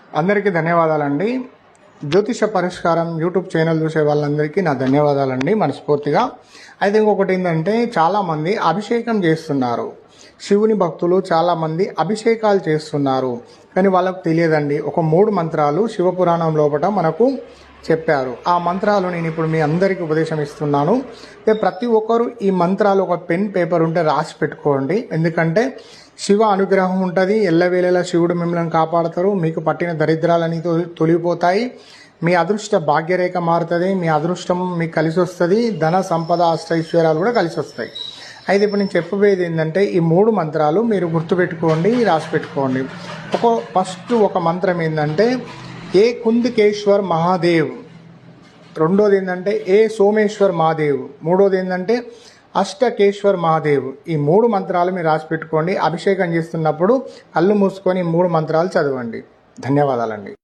అందరికీ ధన్యవాదాలండి. జ్యోతిష పరిష్కారం యూట్యూబ్ ఛానల్ చూసే వాళ్ళందరికీ నా ధన్యవాదాలండి మనస్ఫూర్తిగా. అయితే ఇంకొకటి ఏంటంటే, చాలామంది అభిషేకం చేస్తున్నారు. శివుని భక్తులు చాలామంది అభిషేకాలు చేస్తున్నారు, కానీ వాళ్ళకు తెలియదండి. ఒక 3 మంత్రాలు శివపురాణం లోపల మనకు చెప్పారు. ఆ మంత్రాలు నేను ఇప్పుడు మీ అందరికీ ఉపదేశం ఇస్తున్నాను. ప్రతి ఒక్కరు ఈ మంత్రాలు ఒక పెన్ పేపర్ ఉంటే రాసి పెట్టుకోండి. ఎందుకంటే శివ అనుగ్రహం ఉంటుంది. ఎల్లవేళలా శివుడు మిమ్మల్ని కాపాడతారు. మీకు పట్టిన దరిద్రాలని తొలిగిపోతాయి. మీ అదృష్ట భాగ్యరేఖ మారుతుంది. మీ అదృష్టం మీకు కలిసి వస్తుంది. ధన సంపద అష్టైశ్వర్యాలు కూడా కలిసి వస్తాయి. అయితే ఇప్పుడు నేను చెప్పబోయేది ఏంటంటే, ఈ 3 మంత్రాలు మీరు గుర్తుపెట్టుకోండి, రాసి పెట్టుకోండి. ఫస్ట్ ఒక మంత్రం ఏంటంటే, ఏ కుందికేశ్వర్ మహాదేవ్. రెండోది ఏంటంటే ఏ సోమేశ్వర్ మహాదేవ్. మూడోది ఏంటంటే అష్టకేశ్వర్ మహాదేవ్. ఈ 3 మంత్రాలు మీరు రాసి పెట్టుకోండి. అభిషేకం చేస్తున్నప్పుడు కళ్ళు మూసుకొని 3 మంత్రాలు చదవండి. ధన్యవాదాలండి.